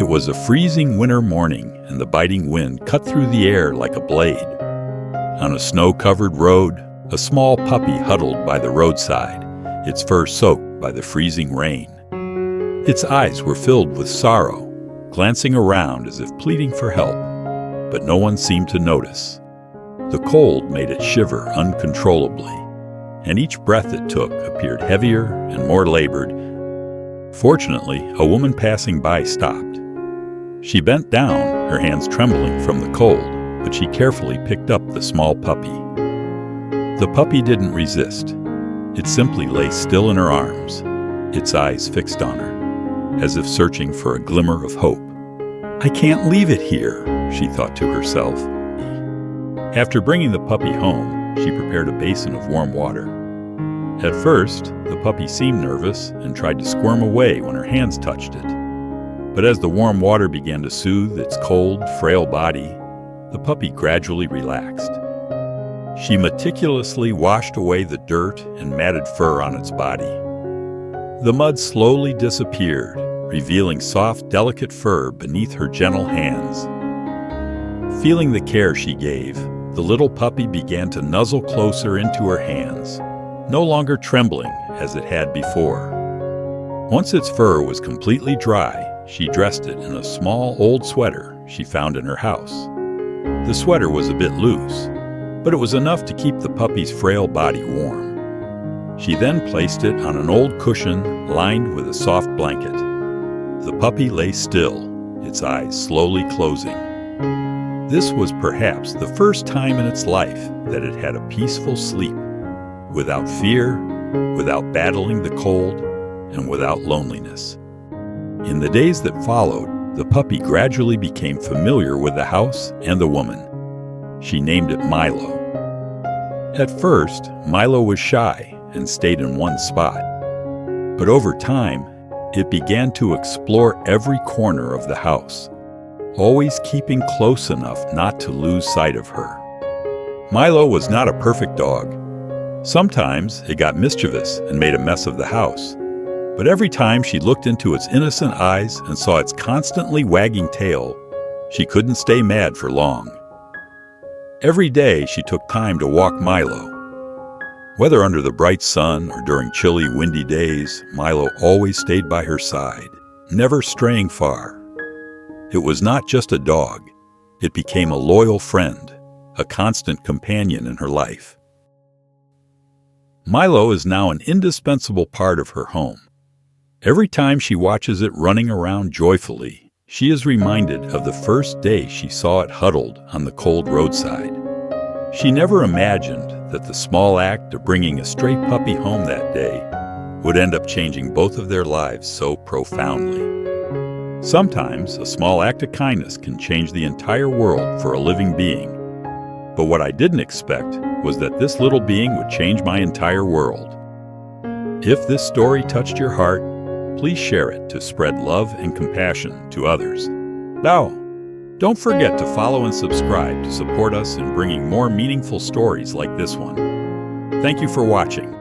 It was a freezing winter morning, and the biting wind cut through the air like a blade. On a snow-covered road, a small puppy huddled by the roadside, its fur soaked by the freezing rain. Its eyes were filled with sorrow, glancing around as if pleading for help, but no one seemed to notice. The cold made it shiver uncontrollably, and each breath it took appeared heavier and more labored. Fortunately, a woman passing by stopped. She bent down, her hands trembling from the cold, but she carefully picked up the small puppy. The puppy didn't resist. It simply lay still in her arms, its eyes fixed on her, as if searching for a glimmer of hope. "I can't leave it here," she thought to herself. After bringing the puppy home, she prepared a basin of warm water. At first, the puppy seemed nervous and tried to squirm away when her hands touched it. But as the warm water began to soothe its cold, frail body, the puppy gradually relaxed. She meticulously washed away the dirt and matted fur on its body. The mud slowly disappeared, revealing soft, delicate fur beneath her gentle hands. Feeling the care she gave, the little puppy began to nuzzle closer into her hands, no longer trembling as it had before. Once its fur was completely dry, she dressed it in a small old sweater she found in her house. The sweater was a bit loose, but it was enough to keep the puppy's frail body warm. She then placed it on an old cushion lined with a soft blanket. The puppy lay still, its eyes slowly closing. This was perhaps the first time in its life that it had a peaceful sleep, without fear, without battling the cold, and without loneliness. In the days that followed, the puppy gradually became familiar with the house and the woman. She named it Milo. At first, Milo was shy and stayed in one spot. But over time, it began to explore every corner of the house, always keeping close enough not to lose sight of her. Milo was not a perfect dog. Sometimes it got mischievous and made a mess of the house. But every time she looked into its innocent eyes and saw its constantly wagging tail, she couldn't stay mad for long. Every day she took time to walk Milo. Whether under the bright sun or during chilly, windy days, Milo always stayed by her side, never straying far. It was not just a dog. It became a loyal friend, a constant companion in her life. Milo is now an indispensable part of her home. Every time she watches it running around joyfully, she is reminded of the first day she saw it huddled on the cold roadside. She never imagined that the small act of bringing a stray puppy home that day would end up changing both of their lives so profoundly. Sometimes a small act of kindness can change the entire world for a living being. But what I didn't expect was that this little being would change my entire world. If this story touched your heart, please share it to spread love and compassion to others. Now, don't forget to follow and subscribe to support us in bringing more meaningful stories like this one. Thank you for watching.